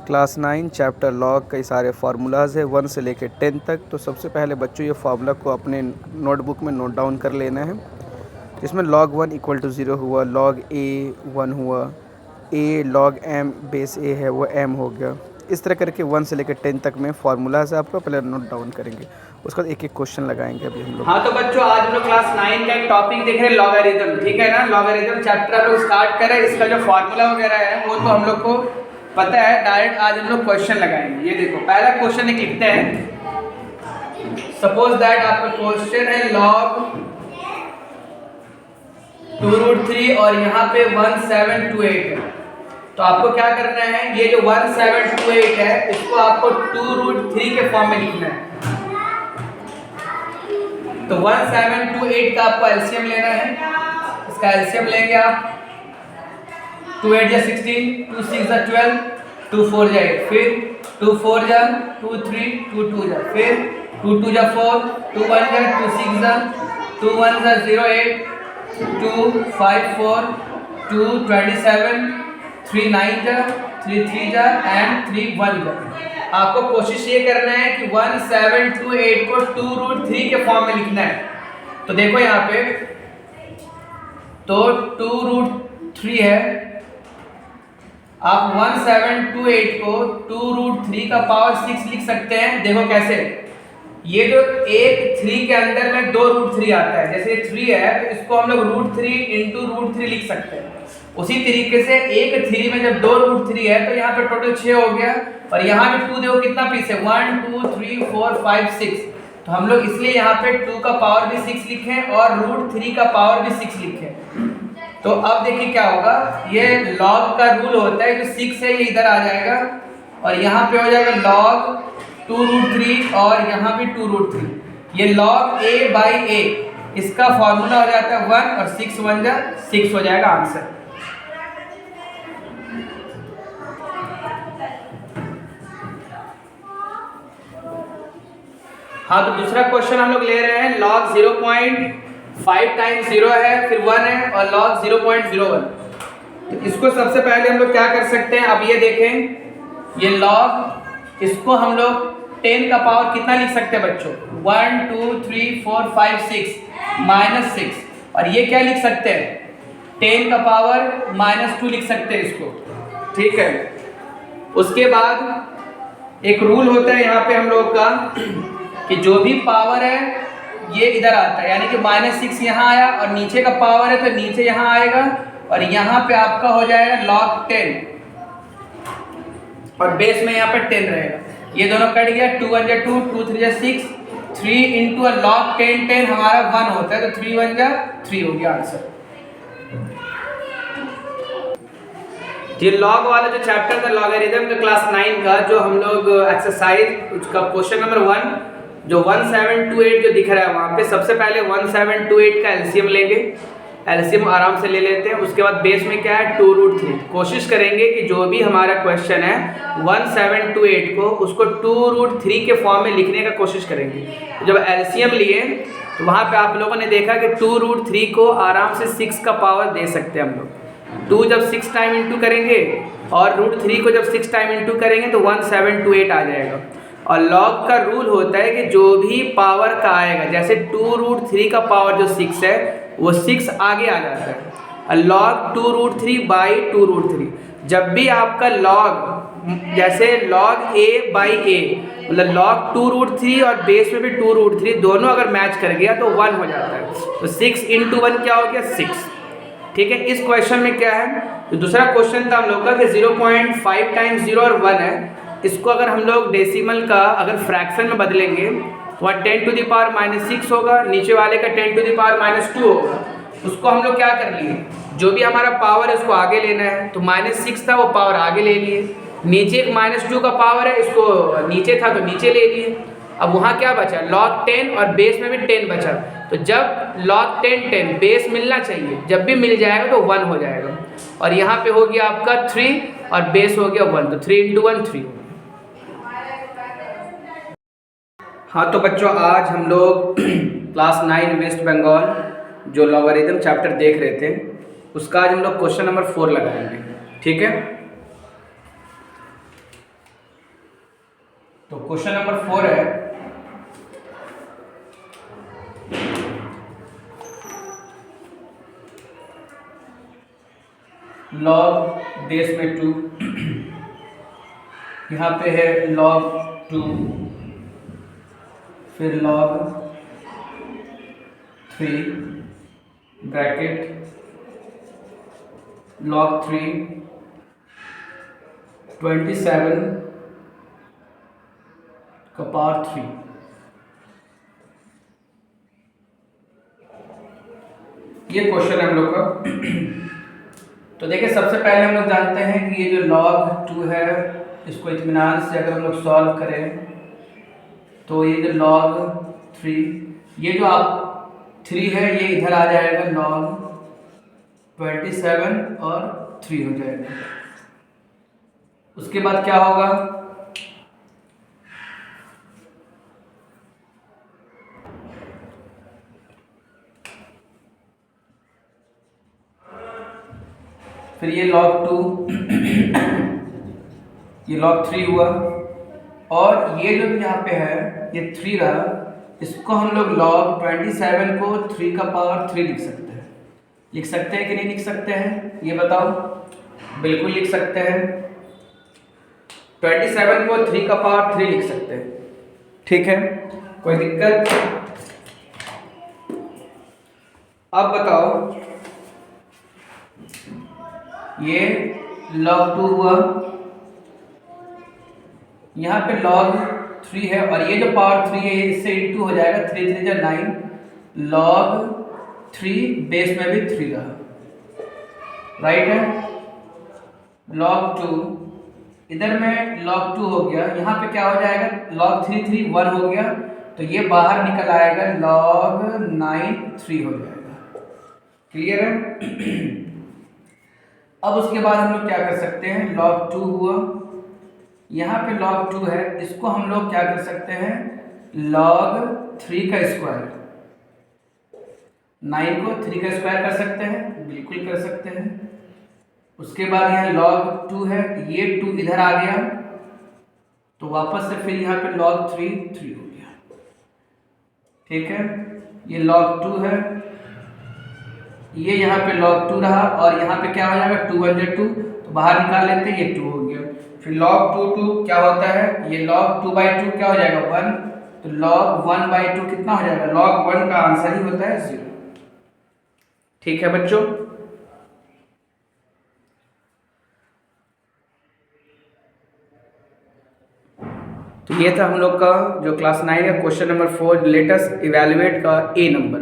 Class 9 chapter log कई सारे formulas है 1 से लेकर 10 तक। तो सबसे पहले बच्चों ये फार्मूला को अपने नोटबुक में नोट डाउन कर लेना है। जिसमें log 1 = 0 हुआ, log a 1 हुआ, a log m base a है वो m हो गया। इस तरह करके 1 से लेकर 10 तक में फार्मूलाज है, आपको पहले नोट डाउन करेंगे, उसके बाद एक एक क्वेश्चन लगाएंगे अभी हम लोग। हाँ तो बच्चों आज हम लोग क्लास 9 का एक टॉपिक देख रहे हैं लॉगरिथम, ठीक है ना। लॉगरिथम चैप्टर हम लोग स्टार्ट कर रहे हैं। इसका जो फार्मूला वगैरह है वो तो हम लोग को पता है। डायरेक्ट आज हम लोग क्वेश्चन लगाएंगे। ये देखो पहला क्वेश्चन एक लिखते हैं। सपोज दैट आपका क्वेश्चन है log 2√3 और यहाँ पे 1728 है। तो आपको क्या करना है, ये जो 1728 है इसको आपको 2√3 के फॉर्म में लिखना है। तो 1728 का आपको एलसीएम लेना है। इसका एलसीएम लेंगे आप 2 8 जा 16, 2 6 जा 12, 2 4 जा 8, फिर 2 4 जा 2 3, 2 2 जा, फिर 2 2 जा 4, 2 1 जा 2 6 जा, 2 1 जा 0 8, 2 5 4, 2 27, 3 9 जा, 3 3 जा एंड 3 1 जा। आपको कोशिश ये करना है कि 1728 को 2√3 के फॉर्म में लिखना है। तो देखो यहाँ पे तो 2√3 है। आप 1728 को 2√3 का पावर 6 लिख सकते हैं। देखो कैसे, ये जो एक 3 के अंदर में 2√3 आता है, जैसे 3 है तो इसको हम लोग √3 × √3 लिख सकते हैं। उसी तरीके से एक 3 में जब 2√3 है तो यहाँ पे टोटल 6 हो गया, और यहाँ पे 2 देखो कितना पीस है, 1 2 3 4 5 6। तो हम लोग इसलिए यहाँ पे 2 का पावर भी 6 लिखे और √3 का पावर भी 6 लिखे। तो अब देखिए क्या होगा, ये log का रूल होता है, जो 6 है ये इधर आ जाएगा और यहाँ पे हो जाएगा log 2√3 और यहाँ भी 2√3। ये log a/a इसका फॉर्मूला हो जाता है 1 और 6 1 जा 6 हो जाएगा आंसर। हाँ तो दूसरा क्वेश्चन हम लोग ले रहे हैं। log 0.5 टाइम्स 0 है, फिर 1 है और log 0.01। तो इसको सबसे पहले हम लोग क्या कर सकते हैं, अब ये देखें, ये log इसको हम लोग 10 का पावर कितना लिख सकते हैं बच्चों, 1 2 3 4 5 6 -6। और ये क्या लिख सकते हैं, 10 का पावर -2 लिख सकते हैं इसको, ठीक है। उसके बाद एक रूल होता है यहाँ पे हम लोग का कि जो भी पावर है ये इधर आता है, यानी कि -6 यहाँ आया और नीचे का पावर है तो नीचे यहाँ आएगा और यहाँ पे आपका हो जाएगा log 10 और बेस में यहाँ पे 10 रहेगा। ये दोनों कट गया, 2 1 जा 2, 2 3 जा 6, 3 × log 10 10 हमारा 1 होता है, तो 3 1 जा 3 हो गया आंसर। ये लॉग वाला जो चैप्टर था लॉगरिथम का क्लास 9 का, जो हम लोग एक्सरसाइज उसका क्वेश्चन नंबर 1 जो 1728 जो दिख रहा है वहाँ पे, सबसे पहले 1728 का एलसीएम लेंगे। एलसीएम आराम से ले लेते हैं। उसके बाद बेस में क्या है 2√3। कोशिश करेंगे कि जो भी हमारा क्वेश्चन है 1728 को उसको 2√3 के फॉर्म में लिखने का कोशिश करेंगे। तो जब एलसीएम लिए तो वहाँ पे आप लोगों ने देखा कि 2√3 को आराम से 6 का पावर दे सकते हैं हम लोग। 2 जब 6 टाइम इंटू करेंगे और √3 को जब 6 टाइम इंटू करेंगे तो 1728 आ जाएगा। और log का रूल होता है कि जो भी पावर का आएगा, जैसे 2√3 का पावर जो 6 है वो 6 आगे आ जाता है, और log 2√3/2√3। जब भी आपका log जैसे log a/a मतलब log 2√3 और बेस में भी 2√3 दोनों अगर मैच कर गया तो 1 हो जाता है। तो 6 × 1 क्या हो गया 6, ठीक है। इस क्वेश्चन में क्या है, तो दूसरा क्वेश्चन था हम लोग का कि 0.5 टाइम्स 0 और 1 है। इसको अगर हम लोग डेसिमल का अगर फ्रैक्शन में बदलेंगे तो वह 10⁻⁻6 होगा, नीचे वाले का 10⁻⁻2 होगा। उसको हम लोग क्या कर लिए, जो भी हमारा पावर है उसको आगे लेना है, तो -6 था वो पावर आगे ले लिए। नीचे एक -2 का पावर है, इसको नीचे था तो नीचे ले लिए। अब वहाँ क्या बचा, log 10 और बेस में भी 10 बचा। तो जब log 10 10 बेस मिलना चाहिए, जब भी मिल जाएगा तो 1 हो जाएगा। और यहाँ पे हो गया आपका 3 और बेस हो गया 1, तो 3 × 1 3। हाँ तो बच्चों आज हम लोग क्लास 9 वेस्ट बंगाल जो लॉगरिथम चैप्टर देख रहे थे उसका आज हम लोग क्वेश्चन नंबर 4 लगाएंगे, ठीक है। तो क्वेश्चन नंबर 4 है, लॉग बेस में 2, यहाँ पे है log 2, फिर log 3 ब्रैकेट log 3 27 का पावर 3। ये क्वेश्चन है हम लोग का। तो देखिए सबसे पहले हम लोग जानते हैं कि ये जो log 2 है, इसको इत्मीनान से अगर हम लोग सॉल्व करें तो ये जो log 3, ये जो आप 3 है ये इधर आ जाएगा, log 27 और 3 हो जाएगा। उसके बाद क्या होगा, फिर ये log 2 ये log 3 हुआ, और ये जो यहाँ पे है ये 3 रहा, इसको हम लोग log 27 को 3 का पावर 3 लिख सकते हैं। लिख सकते हैं कि नहीं लिख सकते हैं, ये बताओ। बिल्कुल लिख सकते हैं, 27 को 3 का पावर 3 लिख सकते हैं। ठीक है, कोई दिक्कत? अब बताओ, ये log 2 हुआ, यहाँ पे log 3 है, और ये जो पावर 3 है इससे इंटू हो जाएगा, 3 3 जा 9, log 3 बेस में भी 3 रहा, राइट है। log 2 इधर में log 2 हो गया, यहाँ पे क्या हो जाएगा, log 3 3 1 हो गया, तो ये बाहर निकल आएगा, log 9 3 हो जाएगा। क्लियर है? अब उसके बाद हम लोग क्या कर सकते हैं, log 2 हुआ, यहाँ पे log 2 है, इसको हम लोग क्या कर सकते हैं, log 3 का स्क्वायर, 9 को 3 का स्क्वायर कर सकते हैं, बिल्कुल कर सकते हैं। उसके बाद यहाँ log 2 है, ये 2 इधर आ गया, तो वापस से फिर यहाँ पे log 3 3 हो गया। ठीक है, ये log 2 है, ये यहाँ पे log 2 रहा, और यहाँ पे क्या हो जाएगा, 2 1 जा 2, तो बाहर निकाल लेते हैं, ये 2 हो गया। फिर log 2 2 क्या होता है, ये log 2/2 क्या हो जाएगा, 1, तो log 1/2 कितना हो जाएगा, log 1 का आंसर ही होता है 0। ठीक है बच्चों, तो ये था हम लोग का जो क्लास 9 का question number 4, let us evaluate का ए नंबर।